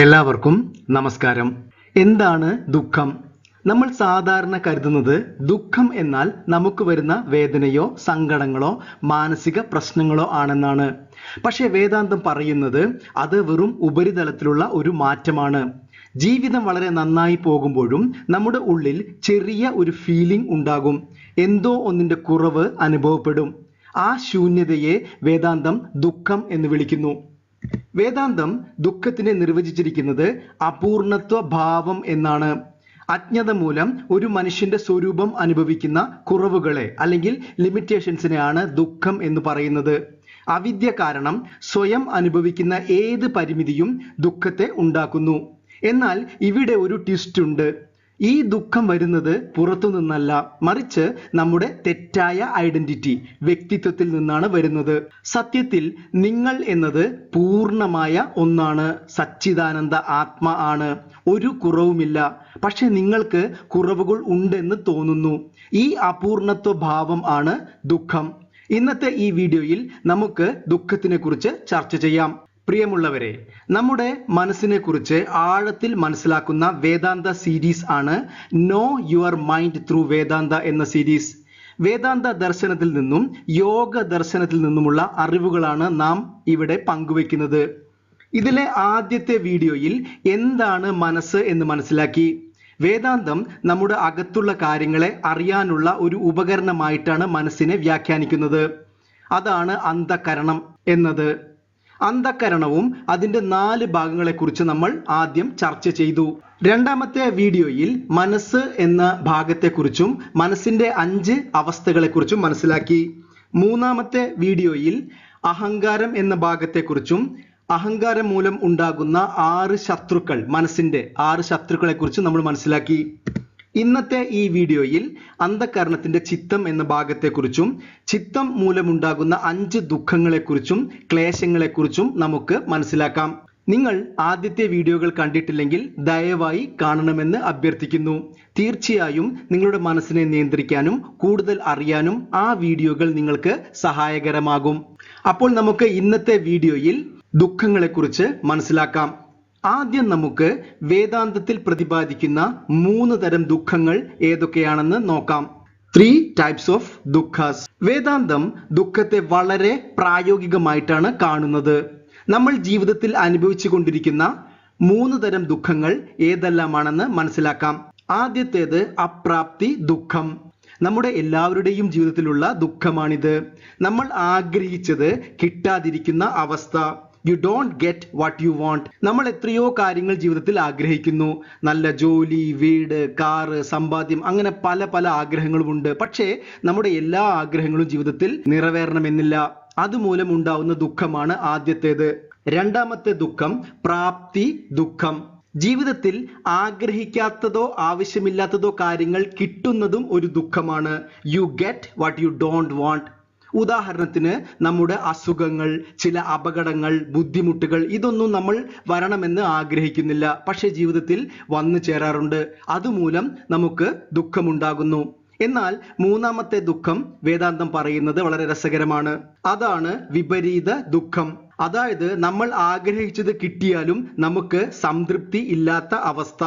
എല്ലാവർക്കും നമസ്കാരം. എന്താണ് ദുഃഖം? നമ്മൾ സാധാരണ കരുതുന്നത് ദുഃഖം എന്നാൽ നമുക്ക് വരുന്ന വേദനയോ സങ്കടങ്ങളോ മാനസിക പ്രശ്നങ്ങളോ ആണെന്നാണ്. പക്ഷേ വേദാന്തം പറയുന്നത് അത് വെറും ഉപരിതലത്തിലുള്ള ഒരു മാറ്റമാണ്. ജീവിതം വളരെ നന്നായി പോകുമ്പോഴും നമ്മുടെ ഉള്ളിൽ ചെറിയ ഒരു ഫീലിംഗ് ഉണ്ടാകും. എന്തോ ഒന്നിന്റെ കുറവ് അനുഭവപ്പെടും. ആ ശൂന്യതയെ വേദാന്തം ദുഃഖം എന്ന് വിളിക്കുന്നു. വേദാന്തം ദുഃഖത്തിനെ നിർവചിച്ചിരിക്കുന്നത് അപൂർണത്വ ഭാവം എന്നാണ്. അജ്ഞത മൂലം ഒരു മനുഷ്യന്റെ സ്വരൂപം അനുഭവിക്കുന്ന കുറവുകളെ അല്ലെങ്കിൽ ലിമിറ്റേഷൻസിനെയാണ് ദുഃഖം എന്ന് പറയുന്നത്. അവിദ്യ കാരണം സ്വയം അനുഭവിക്കുന്ന ഏത് പരിമിതിയും ദുഃഖത്തെ ഉണ്ടാക്കുന്നു. എന്നാൽ ഇവിടെ ഒരു ട്വിസ്റ്റ് ഉണ്ട്. ഈ ദുഃഖം വരുന്നത് പുറത്തു നിന്നല്ല, മറിച്ച് നമ്മുടെ തെറ്റായ ഐഡന്റിറ്റി, വ്യക്തിത്വത്തിൽ നിന്നാണ് വരുന്നത്. സത്യത്തിൽ നിങ്ങൾ എന്നത് പൂർണ്ണമായ ഒന്നാണ്. സച്ചിദാനന്ദ ആത്മ ആണ്. ഒരു കുറവുമില്ല. പക്ഷെ നിങ്ങൾക്ക് കുറവുകൾ ഉണ്ടെന്ന് തോന്നുന്നു. ഈ അപൂർണത്വ ഭാവം ആണ് ദുഃഖം. ഇന്നത്തെ ഈ വീഡിയോയിൽ നമുക്ക് ദുഃഖത്തിനെ കുറിച്ച് ചർച്ച ചെയ്യാം. പ്രിയമുള്ളവരെ, നമ്മുടെ മനസ്സിനെ കുറിച്ച് ആഴത്തിൽ മനസ്സിലാക്കുന്ന വേദാന്ത സീരീസ് ആണ് നോ യുവർ മൈൻഡ് ത്രൂ വേദാന്ത എന്ന സീരീസ്. വേദാന്ത ദർശനത്തിൽ നിന്നും യോഗ ദർശനത്തിൽ നിന്നുമുള്ള അറിവുകളാണ് നാം ഇവിടെ പങ്കുവെക്കുന്നത്. ഇതിലെ ആദ്യത്തെ വീഡിയോയിൽ എന്താണ് മനസ്സ് എന്ന് മനസ്സിലാക്കി. വേദാന്തം നമ്മുടെ അകത്തുള്ള കാര്യങ്ങളെ അറിയാനുള്ള ഒരു ഉപകരണമായിട്ടാണ് മനസ്സിനെ വ്യാഖ്യാനിക്കുന്നത്. അതാണ് അന്ധകരണം എന്നത്. അന്ധകരണവും അതിന്റെ 4 ഭാഗങ്ങളെക്കുറിച്ച് നമ്മൾ ആദ്യം ചർച്ച ചെയ്തു. രണ്ടാമത്തെ വീഡിയോയിൽ മനസ്സ് എന്ന ഭാഗത്തെക്കുറിച്ചും മനസ്സിന്റെ 5 അവസ്ഥകളെക്കുറിച്ചും മനസ്സിലാക്കി. മൂന്നാമത്തെ വീഡിയോയിൽ അഹങ്കാരം എന്ന ഭാഗത്തെക്കുറിച്ചും അഹങ്കാരം മൂലം ഉണ്ടാകുന്ന 6 ശത്രുക്കൾ, മനസ്സിന്റെ 6 ശത്രുക്കളെക്കുറിച്ച് നമ്മൾ മനസ്സിലാക്കി. ഇന്നത്തെ ഈ വീഡിയോയിൽ അന്ധകരണത്തിന്റെ ചിത്തം എന്ന ഭാഗത്തെക്കുറിച്ചും ചിത്തം മൂലമുണ്ടാകുന്ന 5 ദുഃഖങ്ങളെക്കുറിച്ചും ക്ലേശങ്ങളെക്കുറിച്ചും നമുക്ക് മനസ്സിലാക്കാം. നിങ്ങൾ ആദ്യത്തെ വീഡിയോകൾ കണ്ടിട്ടില്ലെങ്കിൽ ദയവായി കാണണമെന്ന് അഭ്യർത്ഥിക്കുന്നു. തീർച്ചയായും നിങ്ങളുടെ മനസ്സിനെ നിയന്ത്രിക്കാനും കൂടുതൽ അറിയാനും ആ വീഡിയോകൾ നിങ്ങൾക്ക് സഹായകരമാകും. അപ്പോൾ നമുക്ക് ഇന്നത്തെ വീഡിയോയിൽ ദുഃഖങ്ങളെക്കുറിച്ച് മനസ്സിലാക്കാം. ആദ്യം നമുക്ക് വേദാന്തത്തിൽ പ്രതിപാദിക്കുന്ന 3 തരം ദുഃഖങ്ങൾ ഏതൊക്കെയാണെന്ന് നോക്കാം. 3 types of ദുഃഖാസ്. വേദാന്തം ദുഃഖത്തെ വളരെ പ്രായോഗികമായിട്ടാണ് കാണുന്നത്. നമ്മൾ ജീവിതത്തിൽ അനുഭവിച്ചു കൊണ്ടിരിക്കുന്ന 3 തരം ദുഃഖങ്ങൾ ഏതെല്ലാമാണെന്ന് മനസ്സിലാക്കാം. ആദ്യത്തേത് അപ്രാപ്തി ദുഃഖം. നമ്മുടെ എല്ലാവരുടെയും ജീവിതത്തിലുള്ള ദുഃഖമാണിത്. നമ്മൾ ആഗ്രഹിച്ചത് കിട്ടാതിരിക്കുന്ന അവസ്ഥ. You don't get what you want. നമ്മൾ എത്രയോ കാര്യങ്ങൾ ജീവിതത്തിൽ ആഗ്രഹിക്കുന്നു. നല്ല ജോലി, വീട്, കാറ്, സമ്പാദ്യം, അങ്ങനെ പല പല ആഗ്രഹങ്ങളുമുണ്ട്. പക്ഷേ നമ്മുടെ എല്ലാ ആഗ്രഹങ്ങളും ജീവിതത്തിൽ നിറവേറണമെന്നില്ല. അതുമൂലം ഉണ്ടാവുന്ന ദുഃഖമാണ് ആദ്യത്തേത്. രണ്ടാമത്തെ ദുഃഖം പ്രാപ്തി ദുഃഖം. ജീവിതത്തിൽ ആഗ്രഹിക്കാത്തതോ ആവശ്യമില്ലാത്തതോ കാര്യങ്ങൾ കിട്ടുന്നതും ഒരു ദുഃഖമാണ്. You get what you don't want. ഉദാഹരണത്തിന് നമ്മുടെ അസുഖങ്ങൾ, ചില അപകടങ്ങൾ, ബുദ്ധിമുട്ടുകൾ, ഇതൊന്നും നമ്മൾ വരണമെന്ന് ആഗ്രഹിക്കുന്നില്ല. പക്ഷെ ജീവിതത്തിൽ വന്നു ചേരാറുണ്ട്. അതുമൂലം നമുക്ക് ദുഃഖമുണ്ടാകുന്നു. എന്നാൽ മൂന്നാമത്തെ ദുഃഖം വേദാന്തം പറയുന്നത് വളരെ രസകരമാണ്. അതാണ് വിപരീത ദുഃഖം. അതായത് നമ്മൾ ആഗ്രഹിച്ചത് കിട്ടിയാലും നമുക്ക് സംതൃപ്തി ഇല്ലാത്ത അവസ്ഥ.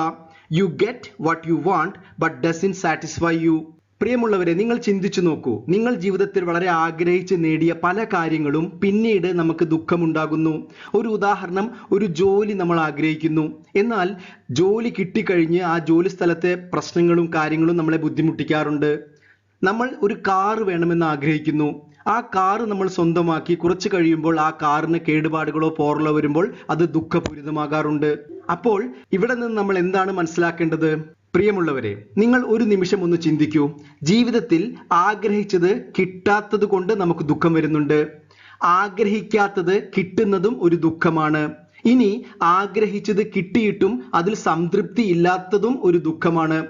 You get what you want but doesn't satisfy U. പ്രിയമുള്ളവരെ, നിങ്ങൾ ചിന്തിച്ചു നോക്കൂ. നിങ്ങൾ ജീവിതത്തിൽ വളരെ ആഗ്രഹിച്ച് നേടിയ പല കാര്യങ്ങളും പിന്നീട് നമുക്ക് ദുഃഖമുണ്ടാകുന്നു. ഒരു ഉദാഹരണം, ഒരു ജോലി നമ്മൾ ആഗ്രഹിക്കുന്നു. എന്നാൽ ജോലി കിട്ടിക്കഴിഞ്ഞ് ആ ജോലി സ്ഥലത്തെ പ്രശ്നങ്ങളും കാര്യങ്ങളും നമ്മളെ ബുദ്ധിമുട്ടിക്കാറുണ്ട്. നമ്മൾ ഒരു കാറ് വേണമെന്ന് ആഗ്രഹിക്കുന്നു. ആ കാറ് നമ്മൾ സ്വന്തമാക്കി കുറച്ച് കഴിയുമ്പോൾ ആ കാറിന് കേടുപാടുകളോ പോറലോ വരുമ്പോൾ അത് ദുഃഖപൂരിതമാകാറുണ്ട്. അപ്പോൾ ഇവിടെ നിന്ന് നമ്മൾ എന്താണ് മനസ്സിലാക്കേണ്ടത്? പ്രിയമുള്ളവരെ, നിങ്ങൾ ഒരു നിമിഷം ഒന്ന് ചിന്തിക്കൂ. ജീവിതത്തിൽ ആഗ്രഹിച്ചത് കിട്ടാത്തത് കൊണ്ട് നമുക്ക് ദുഃഖം വരുന്നുണ്ട്. ആഗ്രഹിക്കാത്തത് കിട്ടുന്നതും ഒരു ദുഃഖമാണ്. ഇനി ആഗ്രഹിച്ചത് കിട്ടിയിട്ടും അതിൽ സംതൃപ്തി ഇല്ലാത്തതും ഒരു ദുഃഖമാണ്.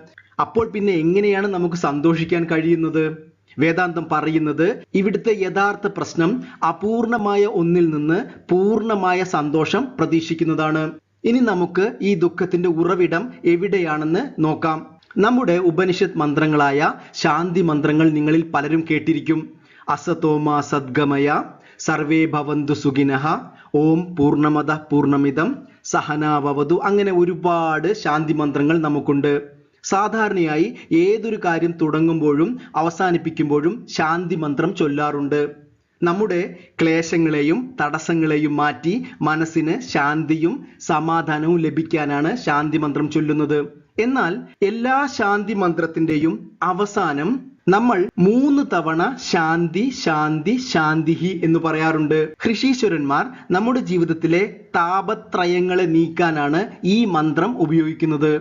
അപ്പോൾ പിന്നെ എങ്ങനെയാണ് നമുക്ക് സന്തോഷിക്കാൻ കഴിയുന്നത്? വേദാന്തം പറയുന്നത് ഇവിടുത്തെ യഥാർത്ഥ പ്രശ്നം അപൂർണമായ ഒന്നിൽ നിന്ന് പൂർണ്ണമായ സന്തോഷം പ്രതീക്ഷിക്കുന്നതാണ്. ഇനി നമുക്ക് ഈ ദുഃഖത്തിന്റെ ഉറവിടം എവിടെയാണെന്ന് നോക്കാം. നമ്മുടെ ഉപനിഷത്ത് മന്ത്രങ്ങളായ ശാന്തി മന്ത്രങ്ങൾ നിങ്ങളിൽ പലരും കേട്ടിരിക്കും. അസതോമ സദ്ഗമയ സർവേ ഭവന്തു സുഖിനഃ ഓം പൂർണ്ണമദഃ പൂർണ്ണമിദം സഹനാവവതു, അങ്ങനെ ഒരുപാട് ശാന്തി മന്ത്രങ്ങൾ നമുക്കുണ്ട്. സാധാരണയായി ഏതൊരു കാര്യം തുടങ്ങുമ്പോഴും അവസാനിപ്പിക്കുമ്പോഴും ശാന്തി മന്ത്രം ചൊല്ലാറുണ്ട്. നമ്മുടെ ക്ലേശങ്ങളെയും തടസ്സങ്ങളെയും മാറ്റി മനസ്സിന് ശാന്തിയും സമാധാനവും ലഭിക്കാനാണ് ശാന്തി മന്ത്രം ചൊല്ലുന്നത്. എന്നാൽ എല്ലാ ശാന്തി മന്ത്രത്തിന്റെയും അവസാനം നമ്മൾ 3 തവണ ശാന്തി ശാന്തി ശാന്തിഹി എന്ന് പറയാറുണ്ട്. ഋഷീശ്വരന്മാർ നമ്മുടെ ജീവിതത്തിലെ താപത്രയങ്ങളെ നീക്കാനാണ് ഈ മന്ത്രം ഉപയോഗിക്കുന്നത്.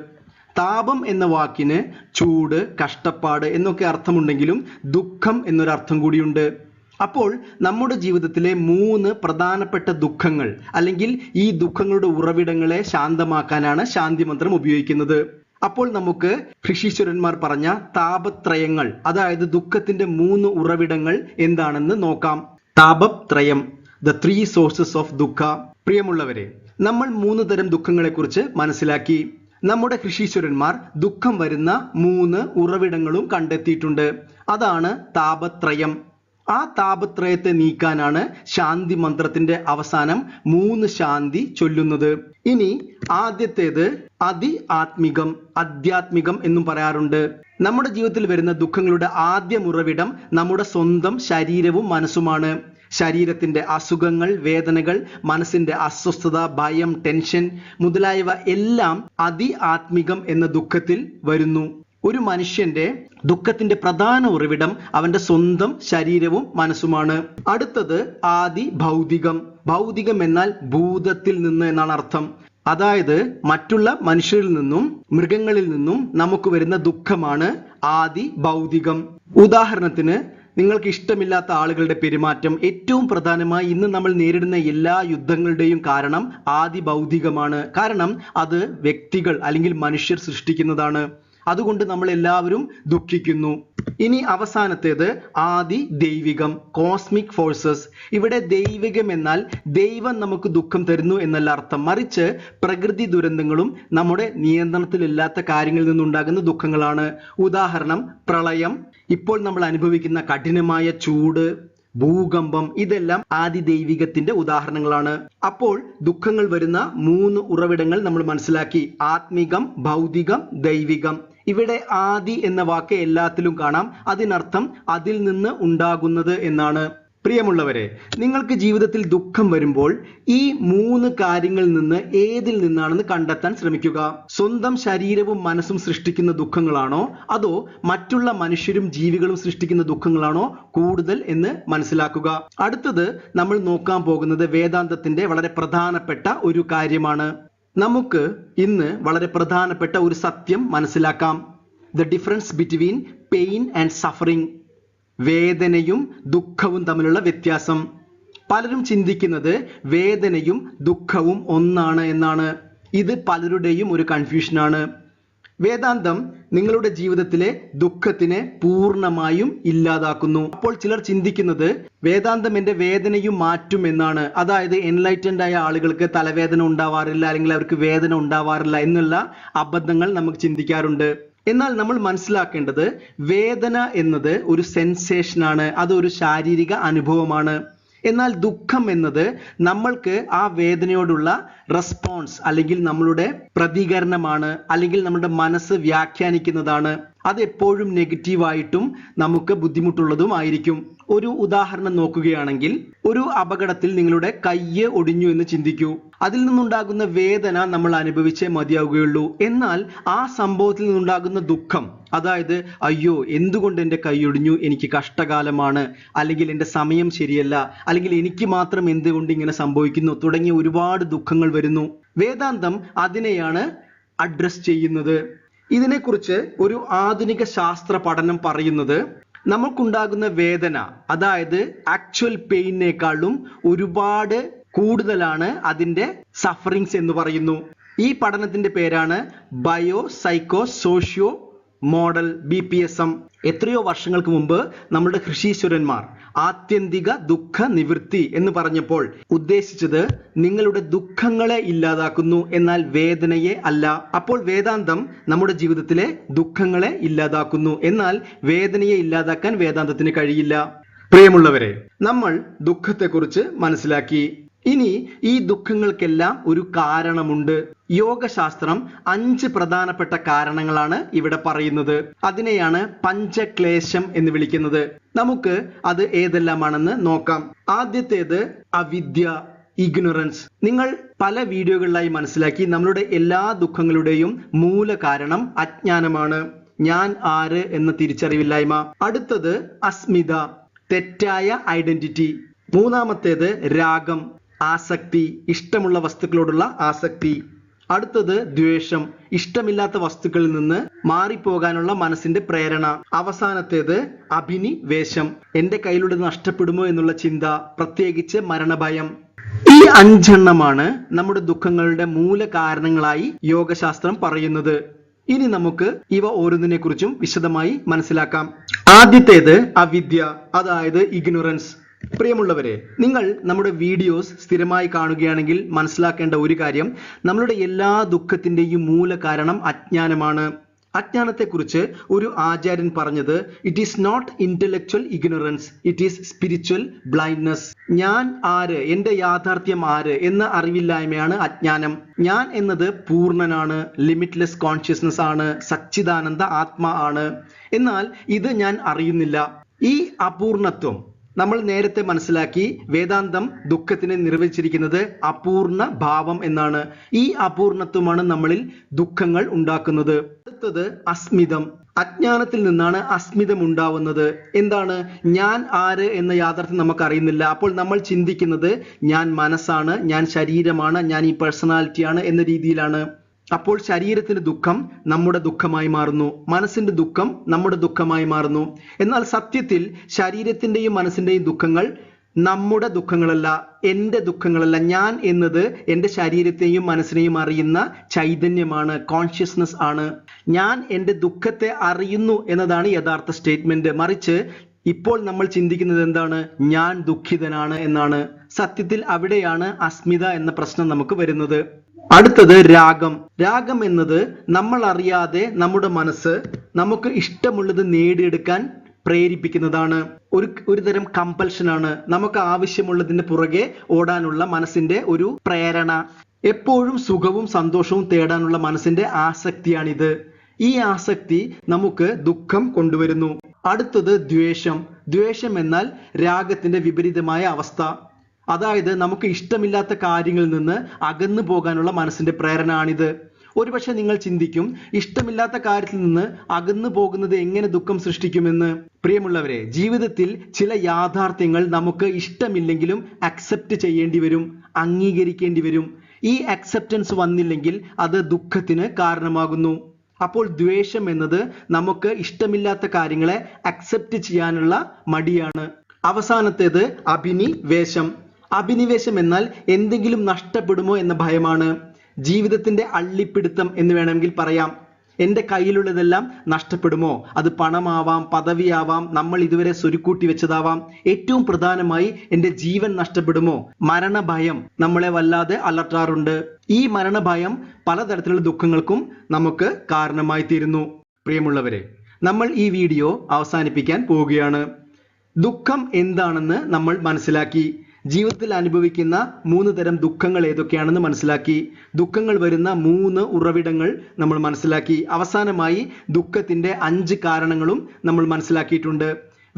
താപം എന്ന വാക്കിന് ചൂട്, കഷ്ടപ്പാട് എന്നൊക്കെ അർത്ഥമുണ്ടെങ്കിലും ദുഃഖം എന്നൊരർത്ഥം കൂടിയുണ്ട്. അപ്പോൾ നമ്മുടെ ജീവിതത്തിലെ 3 പ്രധാനപ്പെട്ട ദുഃഖങ്ങൾ അല്ലെങ്കിൽ ഈ ദുഃഖങ്ങളുടെ ഉറവിടങ്ങളെ ശാന്തമാക്കാനാണ് ശാന്തി മന്ത്രം ഉപയോഗിക്കുന്നത്. അപ്പോൾ നമുക്ക് ഋഷീശ്വരന്മാർ പറഞ്ഞ താപത്രയങ്ങൾ, അതായത് ദുഃഖത്തിന്റെ 3 ഉറവിടങ്ങൾ എന്താണെന്ന് നോക്കാം. താപത്രയം, ദ 3 സോഴ്സസ് ഓഫ് ദുഃഖ. പ്രിയമുള്ളവരെ, നമ്മൾ 3 തരം ദുഃഖങ്ങളെ കുറിച്ച് മനസ്സിലാക്കി. നമ്മുടെ ഋഷീശ്വരന്മാർ ദുഃഖം വരുന്ന 3 ഉറവിടങ്ങളും കണ്ടെത്തിയിട്ടുണ്ട്. അതാണ് താപത്രയം. ആ താപത്രയത്തെ നീക്കാനാണ് ശാന്തി മന്ത്രത്തിന്റെ അവസാനം 3 ശാന്തി ചൊല്ലുന്നത്. ഇനി ആദ്യത്തേത് ആത്മികം, ആധ്യാത്മികം എന്നും പറയാറുണ്ട്. നമ്മുടെ ജീവിതത്തിൽ വരുന്ന ദുഃഖങ്ങളുടെ ആദ്യ ഉറവിടം നമ്മുടെ സ്വന്തം ശരീരവും മനസ്സുമാണ്. ശരീരത്തിന്റെ അസുഖങ്ങൾ, വേദനകൾ, മനസ്സിന്റെ അസ്വസ്ഥത, ഭയം, ടെൻഷൻ മുതലായവ എല്ലാം ആത്മികം എന്ന ദുഃഖത്തിൽ വരുന്നു. ഒരു മനുഷ്യന്റെ ദുഃഖത്തിന്റെ പ്രധാന ഉറവിടം അവന്റെ സ്വന്തം ശരീരവും മനസ്സുമാണ്. അടുത്തത് ഭൗതികം. ഭൗതികം എന്നാൽ ഭൂതത്തിൽ നിന്ന് എന്നാണ് അർത്ഥം. അതായത് മറ്റുള്ള മനുഷ്യരിൽ നിന്നും മൃഗങ്ങളിൽ നിന്നും നമുക്ക് വരുന്ന ദുഃഖമാണ് ഭൗതികം. ഉദാഹരണത്തിന്, നിങ്ങൾക്ക് ഇഷ്ടമില്ലാത്ത ആളുകളുടെ പെരുമാറ്റം, ഏറ്റവും പ്രധാനമായി ഇന്ന് നമ്മൾ നേരിടുന്ന എല്ലാ യുദ്ധങ്ങളുടെയും കാരണം ഭൗതികമാണ്. കാരണം അത് വ്യക്തികൾ അല്ലെങ്കിൽ മനുഷ്യർ സൃഷ്ടിക്കുന്നതാണ്. അതുകൊണ്ട് നമ്മൾ എല്ലാവരും ദുഃഖിക്കുന്നു. ഇനി അവസാനത്തേത് ദൈവികം, കോസ്മിക് ഫോഴ്സസ്. ഇവിടെ ദൈവികം എന്നാൽ ദൈവം നമുക്ക് ദുഃഖം തരുന്നു എന്നല്ല അർത്ഥം, മറിച്ച് പ്രകൃതി ദുരന്തങ്ങളും നമ്മുടെ നിയന്ത്രണത്തിലില്ലാത്ത കാര്യങ്ങളിൽ നിന്നുണ്ടാകുന്ന ദുഃഖങ്ങളാണ്. ഉദാഹരണം, പ്രളയം, ഇപ്പോൾ നമ്മൾ അനുഭവിക്കുന്ന കഠിനമായ ചൂട്, ഭൂകമ്പം, ഇതെല്ലാം ദൈവികത്തിന്റെ ഉദാഹരണങ്ങളാണ്. അപ്പോൾ ദുഃഖങ്ങൾ വരുന്ന 3 ഉറവിടങ്ങൾ നമ്മൾ മനസ്സിലാക്കി: ആത്മികം, ഭൗതികം, ദൈവികം. ഇവിടെ എന്ന വാക്ക് എല്ലാത്തിലും കാണാം. അതിനർത്ഥം അതിൽ നിന്ന് ഉണ്ടാകുന്നത് എന്നാണ്. പ്രിയമുള്ളവരെ, നിങ്ങൾക്ക് ജീവിതത്തിൽ ദുഃഖം വരുമ്പോൾ ഈ 3 കാര്യങ്ങളിൽ നിന്ന് ഏതിൽ നിന്നാണെന്ന് കണ്ടെത്താൻ ശ്രമിക്കുക. സ്വന്തം ശരീരവും മനസ്സും സൃഷ്ടിക്കുന്ന ദുഃഖങ്ങളാണോ അതോ മറ്റുള്ള മനുഷ്യരും ജീവികളും സൃഷ്ടിക്കുന്ന ദുഃഖങ്ങളാണോ കൂടുതൽ എന്ന് മനസ്സിലാക്കുക. അടുത്തത് നമ്മൾ നോക്കാൻ പോകുന്നത് വേദാന്തത്തിന്റെ വളരെ പ്രധാനപ്പെട്ട ഒരു കാര്യമാണ്. നമുക്ക് ഇന്ന് വളരെ പ്രധാനപ്പെട്ട ഒരു സത്യം മനസ്സിലാക്കാം. The difference between pain and suffering. വേദനയും ദുഃഖവും തമ്മിലുള്ള വ്യത്യാസം. പലരും ചിന്തിക്കുന്നത് വേദനയും ദുഃഖവും ഒന്നാണ് എന്നാണ്. ഇത് പലരുടെയും ഒരു കൺഫ്യൂഷനാണ്. വേദാന്തം നിങ്ങളുടെ ജീവിതത്തിലെ ദുഃഖത്തിനെ പൂർണ്ണമായും ഇല്ലാതാക്കുന്നു. അപ്പോൾ ചിലർ ചിന്തിക്കുന്നത് വേദാന്തം എന്റെ വേദനയും മാറ്റും എന്നാണ്. അതായത് എൻലൈറ്റൻഡ് ആയ ആളുകൾക്ക് തലവേദന ഉണ്ടാവാറില്ല, അല്ലെങ്കിൽ അവർക്ക് വേദന ഉണ്ടാവാറില്ല എന്നുള്ള അബദ്ധങ്ങൾ നമുക്ക് ചിന്തിക്കാറുണ്ട്. എന്നാൽ നമ്മൾ മനസ്സിലാക്കേണ്ടത് വേദന എന്നത് ഒരു സെൻസേഷനാണ്, അതൊരു ശാരീരിക അനുഭവമാണ്. എന്നാൽ ദുഃഖം എന്നത് നമ്മൾക്ക് ആ വേദനയോടുള്ള റെസ്പോൺസ് അല്ലെങ്കിൽ നമ്മളുടെ പ്രതികരണമാണ്, അല്ലെങ്കിൽ നമ്മുടെ മനസ്സ് വ്യാഖ്യാനിക്കുന്നതാണ്. അത് എപ്പോഴും നെഗറ്റീവായിട്ടും നമുക്ക് ബുദ്ധിമുട്ടുള്ളതുമായിരിക്കും. ഒരു ഉദാഹരണം നോക്കുകയാണെങ്കിൽ, ഒരു അപകടത്തിൽ നിങ്ങളുടെ കയ്യ് ഒടിഞ്ഞു എന്ന് ചിന്തിക്കൂ. അതിൽ നിന്നുണ്ടാകുന്ന വേദന നമ്മൾ അനുഭവിച്ചേ മതിയാവുകയുള്ളൂ. എന്നാൽ ആ സംഭവത്തിൽ നിന്നുണ്ടാകുന്ന ദുഃഖം, അതായത് അയ്യോ എന്തുകൊണ്ട് എൻ്റെ കൈ ഒടിഞ്ഞു, എനിക്ക് കഷ്ടകാലമാണ്, അല്ലെങ്കിൽ എൻ്റെ സമയം ശരിയല്ല, അല്ലെങ്കിൽ എനിക്ക് മാത്രം എന്തുകൊണ്ട് ഇങ്ങനെ സംഭവിക്കുന്നു തുടങ്ങിയ ഒരുപാട് ദുഃഖങ്ങൾ വരുന്നു. വേദാന്തം അതിനെയാണ് അഡ്രസ് ചെയ്യുന്നത്. ഇതിനെക്കുറിച്ച് ഒരു ആധുനിക ശാസ്ത്ര പഠനം പറയുന്നത് നമുക്കുണ്ടാകുന്ന വേദന, അതായത് ആക്ച്വൽ പെയിനേക്കാളും ഒരുപാട് കൂടുതലാണ് അതിന്റെ സഫറിങ്സ് എന്ന് പറയുന്നു. ഈ പഠനത്തിന്റെ പേരാണ് bio psycho socio model, BPSM. എത്രയോ വർഷങ്ങൾക്ക് മുമ്പ് നമ്മുടെ ഋഷീശ്വരന്മാർ ആത്യന്തിക ദുഃഖ നിവൃത്തി എന്ന് പറഞ്ഞപ്പോൾ ഉദ്ദേശിച്ചത് നിങ്ങളുടെ ദുഃഖങ്ങളെ ഇല്ലാതാക്കുന്നു, എന്നാൽ വേദനയെ അല്ല. അപ്പോൾ വേദാന്തം നമ്മുടെ ജീവിതത്തിലെ ദുഃഖങ്ങളെ ഇല്ലാതാക്കുന്നു, എന്നാൽ വേദനയെ ഇല്ലാതാക്കാൻ വേദാന്തത്തിന് കഴിയില്ല. പ്രിയമുള്ളവരെ, നമ്മൾ ദുഃഖത്തെക്കുറിച്ച് മനസ്സിലാക്കി. ഇനി ഈ ദുഃഖങ്ങൾക്കെല്ലാം ഒരു കാരണമുണ്ട്. യോഗശാസ്ത്രം 5 പ്രധാനപ്പെട്ട കാരണങ്ങളാണ് ഇവിടെ പറയുന്നത്. അതിനെയാണ് പഞ്ചക്ലേശം എന്ന് വിളിക്കുന്നത്. നമുക്ക് അത് ഏതെല്ലാമാണെന്ന് നോക്കാം. ആദ്യത്തേത് അവിദ്യ, ഇഗ്നോറൻസ്. നിങ്ങൾ പല വീഡിയോകളിലായി മനസ്സിലാക്കി നമ്മളുടെ എല്ലാ ദുഃഖങ്ങളുടെയും മൂല കാരണം അജ്ഞാനമാണ്. ഞാൻ ആര് എന്ന തിരിച്ചറിവില്ലായ്മ. അടുത്തത് അസ്മിത, തെറ്റായ ഐഡന്റിറ്റി. മൂന്നാമത്തേത് രാഗം, ആസക്തി, ഇഷ്ടമുള്ള വസ്തുക്കളോടുള്ള ആസക്തി. അടുത്തത് ദ്വേഷം, ഇഷ്ടമില്ലാത്ത വസ്തുക്കളിൽ നിന്ന് മാറിപ്പോകാനുള്ള മനസ്സിന്റെ പ്രേരണ. അവസാനത്തേത് അഭിനിവേശം, എന്റെ കയ്യിലുള്ളത് നഷ്ടപ്പെടുമോ എന്നുള്ള ചിന്ത, പ്രത്യേകിച്ച് മരണഭയം. ഈ 5 എണ്ണമാണ് നമ്മുടെ ദുഃഖങ്ങളുടെ മൂല കാരണങ്ങളായി യോഗശാസ്ത്രം പറയുന്നത്. ഇനി നമുക്ക് ഇവ ഓരോന്നിനെ കുറിച്ചും വിശദമായി മനസ്സിലാക്കാം. ആദ്യത്തേത് അവിദ്യ, അതായത് ഇഗ്നോറൻസ്. പ്രിയമുള്ളവരെ, നിങ്ങൾ നമ്മുടെ വീഡിയോസ് സ്ഥിരമായി കാണുകയാണെങ്കിൽ മനസ്സിലാക്കേണ്ട ഒരു കാര്യം, നമ്മളുടെ എല്ലാ ദുഃഖത്തിന്റെയും മൂല കാരണം അജ്ഞാനമാണ്. അജ്ഞാനത്തെക്കുറിച്ച് ഒരു ആചാര്യൻ പറഞ്ഞത്, it is not intellectual ignorance, it is spiritual blindness. ഞാൻ ആര്, എന്റെ യാഥാർത്ഥ്യം ആര് എന്ന അറിവില്ലായ്മയാണ് അജ്ഞാനം. ഞാൻ എന്നത് പൂർണ്ണനാണ്, ലിമിറ്റ്ലെസ് കോൺഷ്യസ്നസ് ആണ്, സച്ചിദാനന്ദ ആത്മാ ആണ്. എന്നാൽ ഇത് ഞാൻ അറിയുന്നില്ല. ഈ അപൂർണത്വം നമ്മൾ നേരത്തെ മനസ്സിലാക്കി. വേദാന്തം ദുഃഖത്തിനെ നിർവചിച്ചിരിക്കുന്നത് അപൂർണ ഭാവം എന്നാണ്. ഈ അപൂർണത്വമാണ് നമ്മളിൽ ദുഃഖങ്ങൾ ഉണ്ടാക്കുന്നത്. അടുത്തത് അസ്മിതം. അജ്ഞാനത്തിൽ നിന്നാണ് അസ്മിതം ഉണ്ടാവുന്നത്. എന്താണ്? ഞാൻ ആര് എന്ന യാഥാർത്ഥ്യം നമുക്ക് അറിയുന്നില്ല. അപ്പോൾ നമ്മൾ ചിന്തിക്കുന്നത് ഞാൻ മനസ്സാണ്, ഞാൻ ശരീരമാണ്, ഞാൻ ഈ പേഴ്സണാലിറ്റിയാണ് എന്ന രീതിയിലാണ്. അപ്പോൾ ശരീരത്തിന്റെ ദുഃഖം നമ്മുടെ ദുഃഖമായി മാറുന്നു, മനസ്സിന്റെ ദുഃഖം നമ്മുടെ ദുഃഖമായി മാറുന്നു. എന്നാൽ സത്യത്തിൽ ശരീരത്തിന്റെയും മനസ്സിന്റെയും ദുഃഖങ്ങൾ നമ്മുടെ ദുഃഖങ്ങളല്ല, എൻ്റെ ദുഃഖങ്ങളല്ല. ഞാൻ എന്നത് എൻ്റെ ശരീരത്തെയും മനസ്സിനെയും അറിയുന്ന ചൈതന്യമാണ്, കോൺഷ്യസ്നസ് ആണ്. ഞാൻ എൻ്റെ ദുഃഖത്തെ അറിയുന്നു എന്നതാണ് യഥാർത്ഥ സ്റ്റേറ്റ്മെന്റ്. മറിച്ച് ഇപ്പോൾ നമ്മൾ ചിന്തിക്കുന്നത് എന്താണ്? ഞാൻ ദുഃഖിതനാണ് എന്നാണ്. സത്യത്തിൽ അവിടെയാണ് അസ്മിത എന്ന പ്രശ്നം നമുക്ക് വരുന്നത്. അടുത്തത് രാഗം. രാഗം എന്നത് നമ്മൾ അറിയാതെ നമ്മുടെ മനസ്സ് നമുക്ക് ഇഷ്ടമുള്ളത് നേടിയെടുക്കാൻ പ്രേരിപ്പിക്കുന്നതാണ്. ഒരു തരം കമ്പൽഷനാണ്. നമുക്ക് ആവശ്യമുള്ളതിന് പുറകെ ഓടാനുള്ള മനസ്സിന്റെ ഒരു പ്രേരണ. എപ്പോഴും സുഖവും സന്തോഷവും തേടാനുള്ള മനസ്സിന്റെ ആസക്തിയാണിത്. ഈ ആസക്തി നമുക്ക് ദുഃഖം കൊണ്ടുവരുന്നു. അടുത്തത് ദ്വേഷം. ദ്വേഷം എന്നാൽ രാഗത്തിന്റെ വിപരീതമായ അവസ്ഥ. അതായത് നമുക്ക് ഇഷ്ടമില്ലാത്ത കാര്യങ്ങളിൽ നിന്ന് അകന്നു പോകാനുള്ള മനസ്സിന്റെ പ്രേരണ ആണിത്. ഒരുപക്ഷെ നിങ്ങൾ ചിന്തിക്കും, ഇഷ്ടമില്ലാത്ത കാര്യത്തിൽ നിന്ന് അകന്നു പോകുന്നത് എങ്ങനെ ദുഃഖം സൃഷ്ടിക്കുമെന്ന്. പ്രിയമുള്ളവരെ, ജീവിതത്തിൽ ചില യാഥാർത്ഥ്യങ്ങൾ നമുക്ക് ഇഷ്ടമില്ലെങ്കിലും അക്സെപ്റ്റ് ചെയ്യേണ്ടി വരും, അംഗീകരിക്കേണ്ടി വരും. ഈ അക്സെപ്റ്റൻസ് വന്നില്ലെങ്കിൽ അത് ദുഃഖത്തിന് കാരണമാകുന്നു. അപ്പോൾ ദ്വേഷം എന്നത് നമുക്ക് ഇഷ്ടമില്ലാത്ത കാര്യങ്ങളെ അക്സെപ്റ്റ് ചെയ്യാനുള്ള മടിയാണ്. അവസാനത്തേത് അഭിനിവേശം. അഭിനിവേശം എന്നാൽ എന്തെങ്കിലും നഷ്ടപ്പെടുമോ എന്ന ഭയമാണ്. ജീവിതത്തിന്റെ അള്ളിപ്പിടുത്തം എന്ന് വേണമെങ്കിൽ പറയാം. എൻ്റെ കയ്യിലുള്ളതെല്ലാം നഷ്ടപ്പെടുമോ? അത് പണമാവാം, പദവിയാവാം, നമ്മൾ ഇതുവരെ സ്വരുക്കൂട്ടി വെച്ചതാവാം. ഏറ്റവും പ്രധാനമായി എൻ്റെ ജീവൻ നഷ്ടപ്പെടുമോ? മരണഭയം നമ്മളെ വല്ലാതെ അലട്ടാറുണ്ട്. ഈ മരണഭയം പലതരത്തിലുള്ള ദുഃഖങ്ങൾക്കും നമുക്ക് കാരണമായി തീരുന്നു. പ്രിയമുള്ളവരെ, നമ്മൾ ഈ വീഡിയോ അവസാനിപ്പിക്കാൻ പോവുകയാണ്. ദുഃഖം എന്താണെന്ന് നമ്മൾ മനസ്സിലാക്കി. ജീവിതത്തിൽ അനുഭവിക്കുന്ന 3 തരം ദുഃഖങ്ങൾ ഏതൊക്കെയാണെന്ന് മനസ്സിലാക്കി. ദുഃഖങ്ങൾ വരുന്ന 3 ഉറവിടങ്ങൾ നമ്മൾ മനസ്സിലാക്കി. അവസാനമായി ദുഃഖത്തിന്റെ 5 കാരണങ്ങളും നമ്മൾ മനസ്സിലാക്കിയിട്ടുണ്ട്.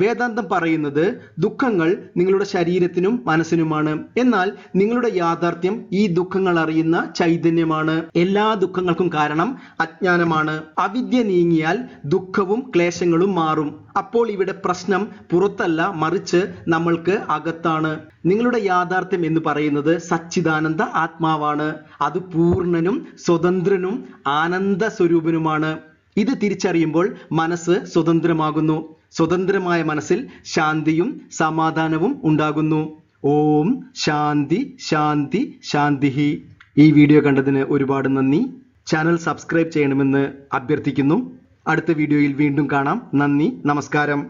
വേദാന്തം പറയുന്നത് ദുഃഖങ്ങൾ നിങ്ങളുടെ ശരീരത്തിനും മനസ്സിനുമാണ്. എന്നാൽ നിങ്ങളുടെ യാഥാർത്ഥ്യം ഈ ദുഃഖങ്ങൾ അറിയുന്ന ചൈതന്യമാണ്. എല്ലാ ദുഃഖങ്ങൾക്കും കാരണം അജ്ഞാനമാണ്. അവിദ്യ നീങ്ങിയാൽ ദുഃഖവും ക്ലേശങ്ങളും മാറും. അപ്പോൾ ഇവിടെ പ്രശ്നം പുറത്തല്ല, മറിച്ച് നമ്മൾക്ക് അകത്താണ്. നിങ്ങളുടെ യാഥാർത്ഥ്യം എന്ന് പറയുന്നത് സച്ചിദാനന്ദ ആത്മാവാണ്. അത് പൂർണ്ണനും സ്വതന്ത്രനും ആനന്ദ സ്വരൂപനുമാണ്. ഇത് തിരിച്ചറിയുമ്പോൾ മനസ്സ് സ്വതന്ത്രമാകുന്നു. സ്വതന്ത്രമായ മനസ്സിൽ ശാന്തിയും സമാധാനവും ഉണ്ടാകുന്നു. ഓം ശാന്തി ശാന്തി ശാന്തിഹി. ഈ വീഡിയോ കണ്ടതിന് ഒരുപാട് നന്ദി. ചാനൽ സബ്സ്ക്രൈബ് ചെയ്യണമെന്ന് അഭ്യർത്ഥിക്കുന്നു. അടുത്ത വീഡിയോയിൽ വീണ്ടും കാണാം. നന്ദി, നമസ്കാരം.